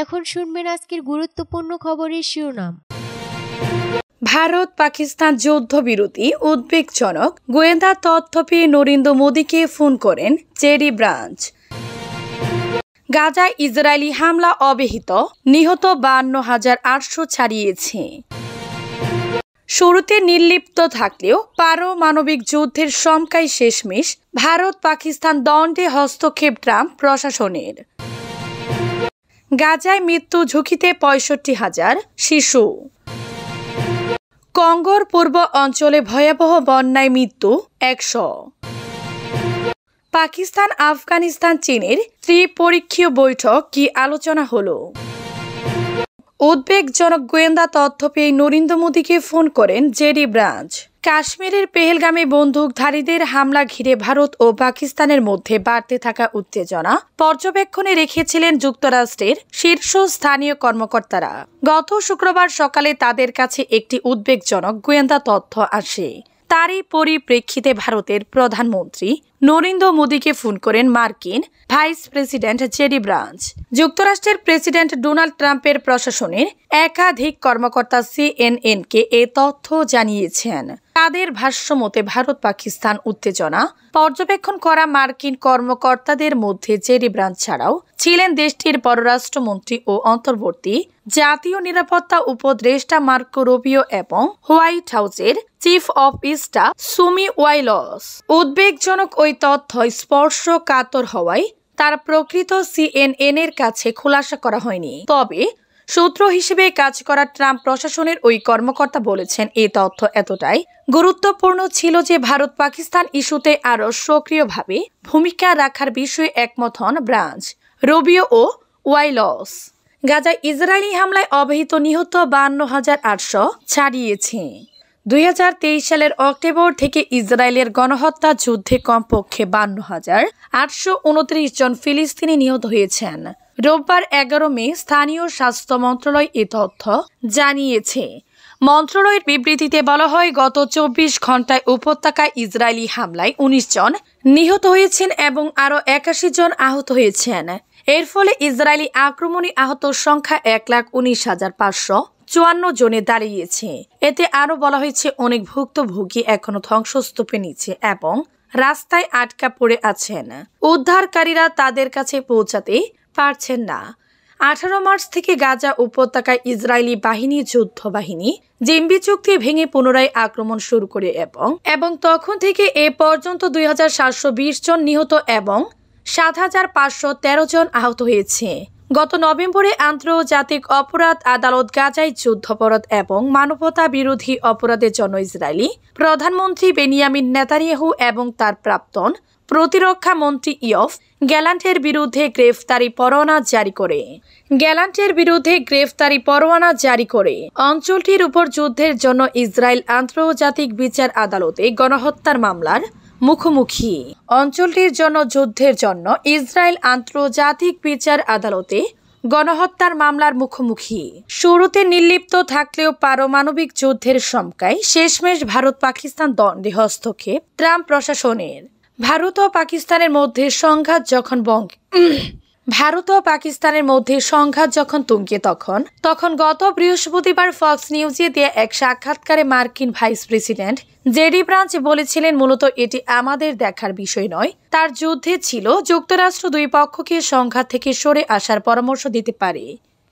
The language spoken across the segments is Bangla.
এখন শুনবেন আজকের গুরুত্বপূর্ণ খবরের শিরোনাম। ভারত পাকিস্তান যুদ্ধবিরতি উদ্বেগজনক, গোয়েন্দা তথ্য পেয়ে নরেন্দ্র মোদীকে ফোন করেন জেডি ব্রাঞ্চ। গাজায় ইসরায়েলি হামলা অব্যাহত, নিহত 52,800 ছাড়িয়েছে। শুরুতে নির্লিপ্ত থাকলেও পারমাণবিক যুদ্ধের শঙ্কায় শেষমেশ ভারত পাকিস্তান দ্বন্দ্বে হস্তক্ষেপ ট্রাম্প প্রশাসনের। গাজায় মৃত্যু ঝুঁকিতে 65,000 শিশু। কঙ্গোর পূর্ব অঞ্চলে ভয়াবহ বন্যায় মৃত্যু 100। পাকিস্তান আফগানিস্তান চীনের ত্রিপক্ষীয় বৈঠক, কি আলোচনা হলো? উদ্বেগজনক গোয়েন্দা তথ্য পেয়ে নরেন্দ্র মোদীকে ফোন করেন জেডি ব্রাঞ্চ। কাশ্মীরের পেহেলগামে বন্দুকধারীদের হামলা ঘিরে ভারত ও পাকিস্তানের মধ্যে বাড়তে থাকা উত্তেজনা পর্যবেক্ষণে রেখেছিলেন যুক্তরাষ্ট্রের শীর্ষস্থানীয় কর্মকর্তারা। গত শুক্রবার সকালে তাদের কাছে একটি উদ্বেগজনক গোয়েন্দা তথ্য আসে। তারই পরিপ্রেক্ষিতে ভারতের প্রধানমন্ত্রী নরেন্দ্র মোদীকে ফোন করেন মার্কিন ভাইস প্রেসিডেন্ট জেডি ব্রাঞ্চ। যুক্তরাষ্ট্রের প্রেসিডেন্ট ডোনাল্ড ট্রাম্পের প্রশাসনের একাধিক কর্মকর্তা সিএনএনকে এ তথ্য জানিয়েছেন। তাদের ভাষ্য মতে ভারত পাকিস্তান উত্তেজনা পর্যবেক্ষণ করা মার্কিন কর্মকর্তাদের মধ্যে জেডি ব্রাঞ্চ ছাড়াও ছিলেন দেশটির পররাষ্ট্রমন্ত্রী ও অন্তর্বর্তী জাতীয় নিরাপত্তা উপদেষ্টা মার্কো রুবিও এবং হোয়াইট হাউসের chief of staff Susie Wiles. উদ্বেগজনক ওই তথ্য স্পর্শকাতর হওয়ায় তার প্রকৃত সিএনএন-এর কাছে খোলাসা করা হয়নি। তবে সূত্র হিসেবে কাজ করা ট্রাম্প প্রশাসনের ওই কর্মকর্তা বলেছেন, এই তথ্য এতটাই গুরুত্বপূর্ণ ছিল যে ভারত পাকিস্তান ইস্যুতে আরও সক্রিয়ভাবে ভূমিকা রাখার বিষয়ে একমত হন ব্রাঞ্চ, রুবিও ও ওয়াইলস। গাজায় ইসরায়েলি হামলায় অব্যাহত, নিহত 52,800 ছাড়িয়েছে। 2023 সালের অক্টোবর থেকে ইসরায়েলের গণহত্যা যুদ্ধে কমপক্ষে 52,829 জন ফিলিস্তিনি নিহত হয়েছেন। রোববার 11 মে স্থানীয় স্বাস্থ্য মন্ত্রণালয় এ তথ্য জানিয়েছে। মন্ত্রণালয়ের বিবৃতিতে বলা হয়, গত 24 ঘন্টায় উপত্যকায় ইসরায়েলি হামলায় 19 জন নিহত হয়েছেন এবং আরও 81 জন আহত হয়েছেন। এর ফলে ইসরায়েলি আক্রমণে আহত সংখ্যা 1,19,554 জনে দাঁড়িয়েছে। এতে আরও বলা হয়েছে, অনেক ভুক্তভোগী এখনো ধ্বংসস্তূপের নিচে এবং রাস্তায় আটকা পড়ে আছেন। উদ্ধারকারীরা তাদের কাছে পৌঁছাতে পারছেন না। 18 মার্চ থেকে গাজা উপত্যকায় ইসরায়েলি যুদ্ধ বাহিনী জিম্বি চুক্তি ভেঙে পুনরায় আক্রমণ শুরু করে এবং তখন থেকে এ পর্যন্ত 2,720 জন নিহত এবং 7,513 জন আহত হয়েছে। গত নভেম্বরে আন্তর্জাতিক অপরাধ আদালত গাজায় যুদ্ধাপরাধ এবং মানবতা বিরোধী অপরাধের জন্য ইসরায়েলি প্রধানমন্ত্রী বেনিয়ামিন নেতানিয়াহু এবং তার প্রাক্তন প্রতিরক্ষা মন্ত্রী ইয়ভ গ্যালান্টের বিরুদ্ধে গ্রেফতারি পরোয়ানা জারি করে অঞ্চলটির উপর যুদ্ধের জন্য ইসরায়েল আন্তর্জাতিক বিচার আদালতে গণহত্যার মামলার মুখোমুখি। অঞ্চলটির জন্য যুদ্ধের জন্য ইসরায়েল আন্তর্জাতিক বিচার আদালতে গণহত্যার মামলার মুখোমুখি। শুরুতে নির্লিপ্ত থাকলেও পারমাণবিক যুদ্ধের শঙ্কায় শেষমেশ ভারত পাকিস্তান দ্বন্দ্বে হস্তক্ষেপ ট্রাম্প প্রশাসনের। ভারত ও পাকিস্তানের মধ্যে সংঘাত যখন তুঙ্গে তখন গত বৃহস্পতিবার ফক্স নিউজে দেয়া এক সাক্ষাৎকারে মার্কিন ভাইস প্রেসিডেন্ট জেডি ব্রাঞ্চ বলেছিলেন, মূলত এটি আমাদের দেখার বিষয় নয়। তার যুদ্ধে ছিল যুক্তরাষ্ট্র দুই পক্ষকে সংঘাত থেকে সরে আসার পরামর্শ দিতে পারে,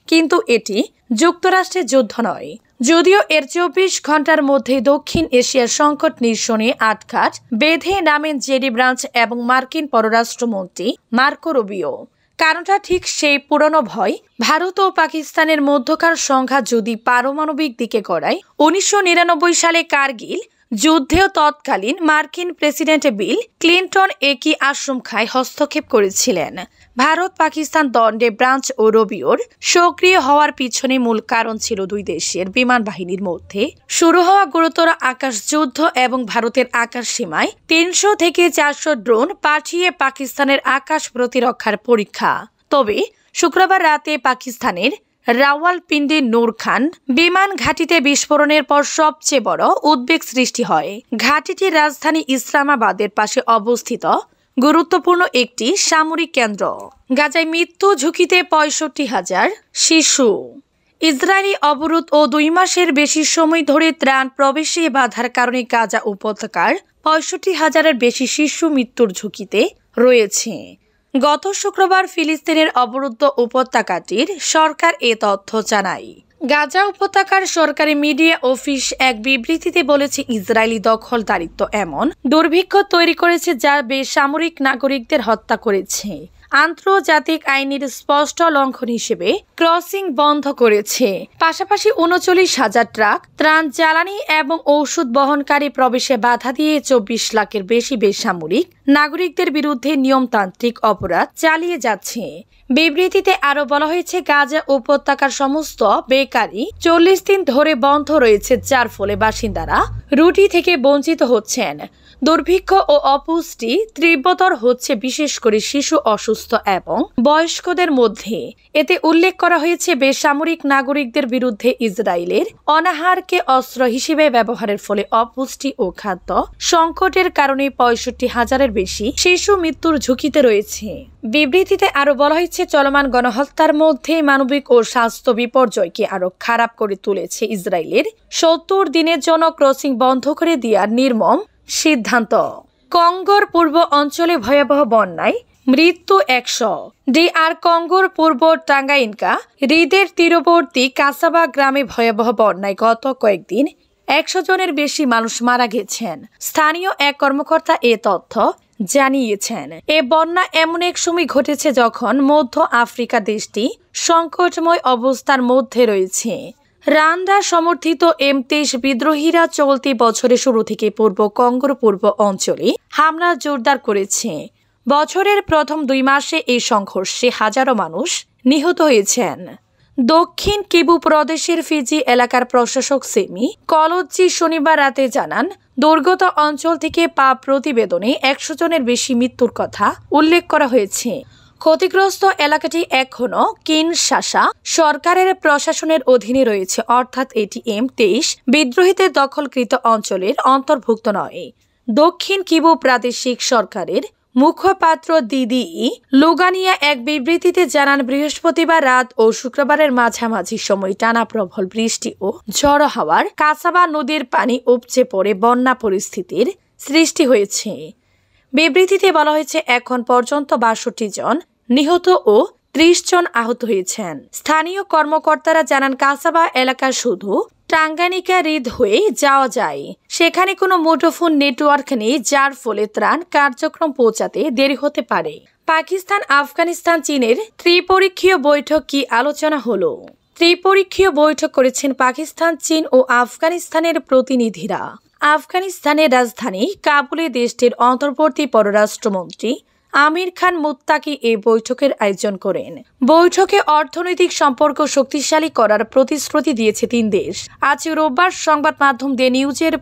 কিন্তু এটি যুক্তরাষ্ট্রের যুদ্ধ নয়। যদিও এর 24 ঘন্টার মধ্যে দক্ষিণ এশিয়ার সংকট নিরসনে আটঘাট বেঁধে নামেন জেডি ব্রাঞ্চ এবং মার্কিন পররাষ্ট্রমন্ত্রী মার্কো রুবিও। কারণটা ঠিক সেই পুরনো ভয়, ভারত ও পাকিস্তানের মধ্যকার সংঘাত যদি পারমাণবিক দিকে গড়ায়। 1999 সালে কারগিল যুদ্ধেও তৎকালীন মার্কিন প্রেসিডেন্ট বিল ক্লিন্টন একই আশঙ্কায় হস্তক্ষেপ করেছিলেন। ভারত পাকিস্তান দ্বন্দ্বে ব্রাঞ্চ ও রুবিওর সক্রিয় হওয়ার পিছনে মূল কারণ ছিল দুই দেশের বিমান বাহিনীর মধ্যে শুরু হওয়া গুরুতর আকাশ যুদ্ধ এবং ভারতের আকাশ সীমায় 300 থেকে 400 ড্রোন পাঠিয়ে পাকিস্তানের আকাশ প্রতিরক্ষার পরীক্ষা। তবে শুক্রবার রাতে পাকিস্তানের রাওয়ালপিন্ডি নূর খান বিমান ঘাঁটিতে বিস্ফোরণের পর সবচেয়ে বড় উদ্বেগ সৃষ্টি হয়। ঘাঁটিটি রাজধানী ইসলামাবাদের পাশে অবস্থিত গুরুত্বপূর্ণ একটি সামরিক কেন্দ্র। গাজায় মৃত্যু ঝুঁকিতে 65,000 শিশু। ইসরায়েলি অবরোধ ও 2 মাসের বেশি সময় ধরে ত্রাণ প্রবেশে বাধার কারণে গাজা উপত্যকার 65,000-এর বেশি শিশু মৃত্যুর ঝুঁকিতে রয়েছে। গত শুক্রবার ফিলিস্তিনের অবরুদ্ধ উপত্যকাটির সরকার এ তথ্য জানায়। গাজা উপত্যকার সরকারি মিডিয়া অফিস এক বিবৃতিতে বলেছে, ইসরায়েলি দখলদারিত্ব এমন দুর্ভিক্ষ তৈরি করেছে যা বেসামরিক নাগরিকদের হত্যা করেছে। আন্তর্জাতিক আইনের স্পষ্ট লঙ্ঘন হিসেবে ক্রসিং বন্ধ করেছে। পাশাপাশি 39,000 ট্রাক ত্রাণ, জ্বালানি এবং ঔষধ বহনকারী প্রবেশে বাধা দিয়ে 24 লাখের বেশি বেসামরিক নাগরিকদের বিরুদ্ধে নিয়মতান্ত্রিক অপরাধ চালিয়ে যাচ্ছে। বিবৃতিতে আরো বলা হয়েছে, গাজা উপত্যকার সমস্ত বেকারি 40 দিন ধরে বন্ধ রয়েছে, যার ফলে বাসিন্দারা রুটি থেকে বঞ্চিত হচ্ছেন। দুর্ভিক্ষ ও অপুষ্টি তীব্রতর হচ্ছে, বিশেষ করে শিশু, অসুস্থ এবং বয়স্কদের মধ্যে। এতে উল্লেখ করা হয়েছে, বেসামরিক নাগরিকদের বিরুদ্ধে ইসরায়েলের অনাহারকে অস্ত্র হিসেবে ব্যবহারের ফলে অপুষ্টি ও খাদ্য সংকটের কারণে 65,000-এর বেশি শিশু মৃত্যুর ঝুঁকিতে রয়েছে। বিবৃতিতে আরো বলা হয়েছে, চলমান গণহত্যার মধ্যে মানবিক ও স্বাস্থ্য বিপর্যয়কে আরো খারাপ করে তুলেছে ইসরায়েলের 70 দিনের জন্য ক্রসিং বন্ধ করে দেওয়ার নির্মম সিদ্ধান্ত। কঙ্গোর পূর্ব অঞ্চলে ভয়াবহ বন্যায় মৃত্যু 100। DR কঙ্গোর পূর্ব টাঙ্গাইনকা হ্রদের তীরবর্তী কাসাবা গ্রামে ভয়াবহ বন্যায় গত কয়েকদিন 100 জনের বেশি মানুষ মারা গেছেন। স্থানীয় এক কর্মকর্তা এ তথ্য জানিয়েছেন। এ বন্যা এমন এক সময় ঘটেছে যখন মধ্য আফ্রিকা দেশটি সংকটময় অবস্থার মধ্যে রয়েছে। রান্ডা সমর্থিত M23 বিদ্রোহীরা চলতি বছরের শুরু থেকে পূর্ব কঙ্গোর পূর্ব অঞ্চলে হামলা জোরদার করেছে। বছরের প্রথম 2 মাসে এই সংঘর্ষে হাজারো মানুষ নিহত হয়েছেন। দক্ষিণ কিবু প্রদেশের ফিজি এলাকার প্রশাসক সেমি কলজ্জি শনিবার রাতে জানান, দুর্গত অঞ্চল থেকে পাওয়া প্রতিবেদনে 100 জনের বেশি মৃত্যুর কথা উল্লেখ করা হয়েছে। ক্ষতিগ্রস্ত এলাকাটি এখনও কিনশাসা সরকারের প্রশাসনের অধীনে রয়েছে, অর্থাৎ এটি M23 বিদ্রোহীদের দখলকৃত অঞ্চলের অন্তর্ভুক্ত নয়। দক্ষিণ কিবু প্রাদেশিক সরকারের মুখপাত্র দিদি লুগানিয়া এক বিবৃতিতে জানান, বৃহস্পতিবার রাত ও শুক্রবারের মাঝামাঝি সময় টানা প্রবল বৃষ্টি ও ঝড়ো হাওয়ার কাসাবা নদীর পানি উপচে পড়ে বন্যা পরিস্থিতির সৃষ্টি হয়েছে। বিবৃতিতে বলা হয়েছে, এখন পর্যন্ত 62 জন নিহত ও 30 জন আহত হয়েছেন। স্থানীয় কর্মকর্তারা জানান, কাসাবা এলাকা শুধু টাঙ্গানিকা হ্রদ হয়ে যাওয়া যায়। সেখানে কোনো মুঠোফোন নেটওয়ার্ক নেই, যার ফলে ত্রাণ কার্যক্রম পৌঁছাতে দেরি হতে পারে। পাকিস্তান, আফগানিস্তান, চীনের ত্রিপক্ষীয় বৈঠক কি আলোচনা হলো? ত্রিপক্ষীয় বৈঠক করেছেন পাকিস্তান, চীন ও আফগানিস্তানের প্রতিনিধিরা। আফগানিস্তানের রাজধানী কাবুলে দেশটির অন্তর্বর্তী পররাষ্ট্রমন্ত্রী আমির খান মুত্তাকি এই বৈঠকের আয়োজন করেন। বৈঠকে অর্থনৈতিক সম্পর্ক শক্তিশালী করার প্রতিশ্রুতি দিয়েছে 3 দেশ। আজ রোববার সংবাদ মাধ্যম দ্য নিউজের